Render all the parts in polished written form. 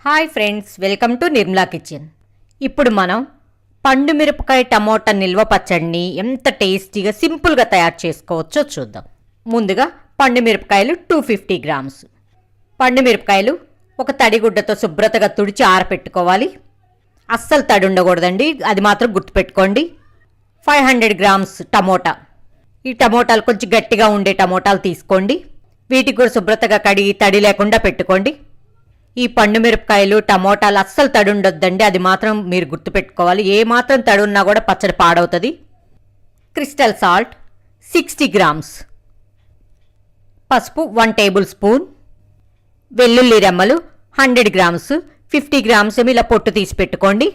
Hi friends, welcome to Nirmala kitchen. ఇప్పుడు మనం పండు మిరపకాయ టమోటా నిల్వ పచ్చడిని ఎంత టేస్టీగా సింపుల్గా తయారు చేసుకోవచ్చో చూద్దాం. ముందుగా పండు మిరపకాయలు 250 గ్రామ్స్. పండు మిరపకాయలు ఒక తడిగుడ్డతో శుభ్రతగా తుడిచి ఆరపెట్టుకోవాలి. అస్సలు తడి ఉండకూడదండి, అది మాత్రం గుర్తుపెట్టుకోండి. 500 గ్రామ్స్ టమోటా. ఈ టమోటాలు కొంచెం గట్టిగా ఉండే టమోటాలు తీసుకోండి. వీటికి కూడా శుభ్రతగా కడిగి తడి లేకుండా పెట్టుకోండి. ఈ పండు మిరపకాయలు టమోటాలు అస్సలు తడి ఉండొద్దండి, అది మాత్రం మీరు గుర్తుపెట్టుకోవాలి. ఏ మాత్రం తడి ఉన్నా కూడా పచ్చడి పాడవుతుంది. Crystal salt 60 grams. పసుపు 1 టేబుల్ స్పూన్. వెల్లుల్లి రెమ్మలు 100 గ్రామ్స్. 50 గ్రామ్స్ ఏమో ఇలా పొట్టు తీసి పెట్టుకోండి.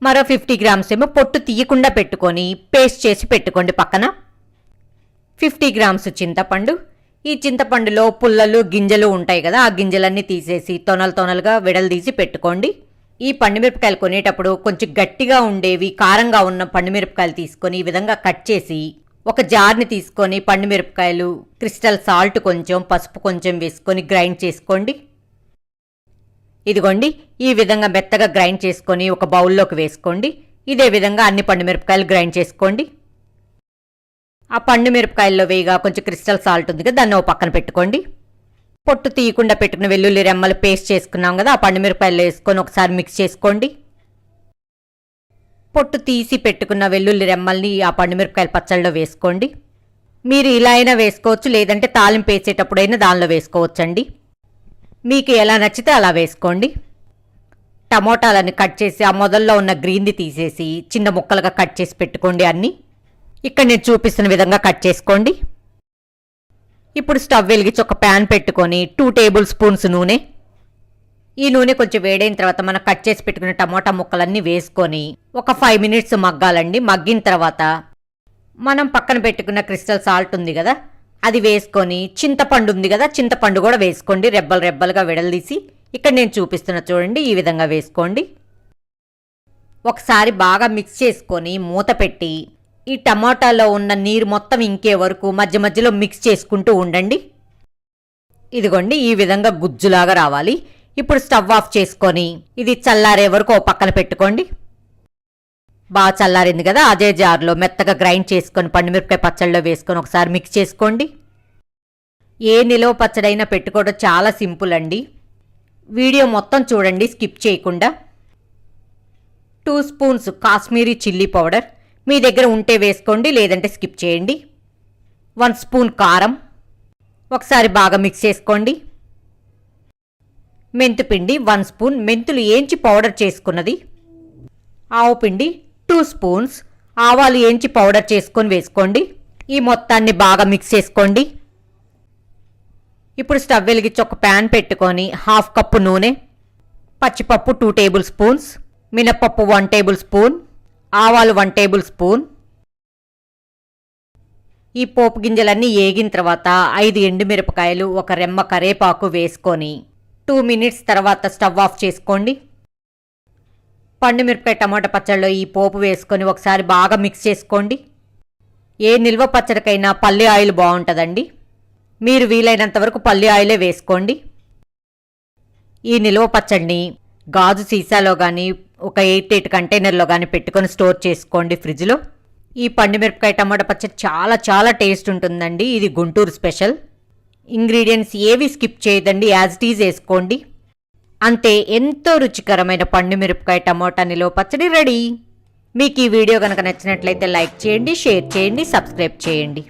మరో 50 గ్రామ్స్ ఏమో పొట్టు తీయకుండా పెట్టుకొని పేస్ట్ చేసి పెట్టుకోండి పక్కన. 50 గ్రామ్స్ చింతపండు. ఈ చింతపండులో పుల్లలు గింజలు ఉంటాయి కదా, ఆ గింజలన్నీ తీసేసి తొనలుగా విడలదీసి పెట్టుకోండి. ఈ పండుమిరపకాయలు కొనేటప్పుడు కొంచెం గట్టిగా ఉండేవి, కారంగా ఉన్న పండుమిరపకాయలు తీసుకొని ఈ విధంగా కట్ చేసి ఒక జార్ని తీసుకొని పండుమిరపకాయలు, క్రిస్టల్ సాల్ట్ కొంచెం, పసుపు కొంచెం వేసుకొని గ్రైండ్ చేసుకోండి. ఇదిగోండి, ఈ విధంగా మెత్తగా గ్రైండ్ చేసుకొని ఒక బౌల్లోకి వేసుకోండి. ఇదే విధంగా అన్ని పండుమిరపకాయలు గ్రైండ్ చేసుకోండి. ఆ పండు మిరపకాయల్లో వేయగా కొంచెం క్రిస్టల్ సాల్ట్ ఉంది కదా, దాన్ని ఓ పక్కన పెట్టుకోండి. పొట్టు తీయకుండా పెట్టుకున్న వెల్లుల్లి రెమ్మలు పేస్ట్ చేసుకున్నాం కదా, ఆ పండు మిరపకాయల్లో వేసుకొని ఒకసారి మిక్స్ చేసుకోండి. పొట్టు తీసి పెట్టుకున్న వెల్లుల్లి రెమ్మల్ని ఆ పండు మిరపకాయల పచ్చళ్ళలో వేసుకోండి. మీరు ఇలా అయినా వేసుకోవచ్చు, లేదంటే తాలింపు వేసేటప్పుడైనా దానిలో వేసుకోవచ్చండి. మీకు ఎలా నచ్చితే అలా వేసుకోండి. టమోటాలని కట్ చేసి ఆ మొదల్లో ఉన్న గ్రీన్ది తీసేసి చిన్న ముక్కలుగా కట్ చేసి పెట్టుకోండి. అన్నీ ఇక్కడ నేను చూపిస్తున్న విధంగా కట్ చేసుకోండి. ఇప్పుడు స్టవ్ వెలిగించి ఒక ప్యాన్ పెట్టుకొని 2 టేబుల్ స్పూన్స్ నూనె. ఈ నూనె కొంచెం వేడైన తర్వాత మనం కట్ చేసి పెట్టుకున్న టమోటా ముక్కలన్నీ వేసుకొని ఒక 5 మినిట్స్ మగ్గాలండి. మగ్గిన తర్వాత మనం పక్కన పెట్టుకున్న క్రిస్టల్ సాల్ట్ ఉంది కదా, అది వేసుకొని చింతపండు ఉంది కదా, చింతపండు కూడా వేసుకోండి. రెబ్బలుగా విడదీసి ఇక్కడ నేను చూపిస్తున్న చూడండి, ఈ విధంగా వేసుకోండి. ఒకసారి బాగా మిక్స్ చేసుకొని మూత పెట్టి ఈ టమాటాలో ఉన్న నీరు మొత్తం ఇంకే వరకు మధ్య మధ్యలో మిక్స్ చేసుకుంటూ ఉండండి. ఇదిగోండి, ఈ విధంగా గుజ్జులాగా రావాలి. ఇప్పుడు స్టవ్ ఆఫ్ చేసుకొని ఇది చల్లారే వరకు ఓ పక్కన పెట్టుకోండి. బాగా చల్లారింది కదా, అదే జార్లో మెత్తగా గ్రైండ్ చేసుకొని పండుమిరపకాయ పచ్చళ్ళలో వేసుకొని ఒకసారి మిక్స్ చేసుకోండి. ఏ నిలవ పచ్చడైనా పెట్టుకోవడం చాలా సింపుల్ అండి. వీడియో మొత్తం చూడండి, స్కిప్ చేయకుండా. 2 స్పూన్స్ కాశ్మీరీ చిల్లీ పౌడర్, మీ దగ్గర ఉంటే వేసుకోండి, లేదంటే స్కిప్ చేయండి. 1 స్పూన్ కారం. ఒకసారి బాగా మిక్స్ చేసుకోండి. మెంతుపిండి 1 స్పూన్, మెంతులు ఏంచి పౌడర్ చేసుకున్నది. ఆవు పిండి 2 స్పూన్స్, ఆవాలు ఏంచి పౌడర్ చేసుకొని వేసుకోండి. ఈ మొత్తాన్ని బాగా మిక్స్ చేసుకోండి. ఇప్పుడు స్టవ్ వెలిగించి ఒక ప్యాన్ పెట్టుకొని 1/2 కప్పు నూనె, పచ్చిపప్పు 2 టేబుల్ స్పూన్స్, మినపప్పు 1 టేబుల్ స్పూన్, ఆవాలు 1 టేబుల్ స్పూన్. ఈ పోపు గింజలన్నీ ఏగిన తర్వాత 5 ఎండుమిరపకాయలు, ఒక రెమ్మ కరేపాకు వేసుకొని 2 మినిట్స్ తర్వాత స్టవ్ ఆఫ్ చేసుకోండి. పండు మిరపకాయ టమాటా పచ్చడిలో ఈ పోపు వేసుకొని ఒకసారి బాగా మిక్స్ చేసుకోండి. ఏ నిల్వ పచ్చడికైనా పల్లి ఆయిల్ బాగుంటుందండి. మీరు వీలైనంత వరకు పల్లి ఆయిలే వేసుకోండి. ఈ నిల్వ పచ్చడిని గాజు సీసాలో కానీ ఒక 8 కంటైనర్లో కానీ పెట్టుకొని స్టోర్ చేసుకోండి ఫ్రిడ్జ్లో. ఈ పండుమిరపకాయ టమాటా పచ్చడి చాలా టేస్ట్ ఉంటుందండి. ఇది గుంటూరు స్పెషల్. ఇంగ్రీడియంట్స్ ఏవి స్కిప్ చేయదండి, యాజ్ ఇట్ ఈజ్ వేసుకోండి. అంతే, ఎంతో రుచికరమైన పండుమిరపకాయ టమాటా నిల్వ పచ్చడి రెడీ. మీకు ఈ వీడియో కనుక నచ్చినట్లయితే లైక్ చేయండి, షేర్ చేయండి, సబ్స్క్రైబ్ చేయండి.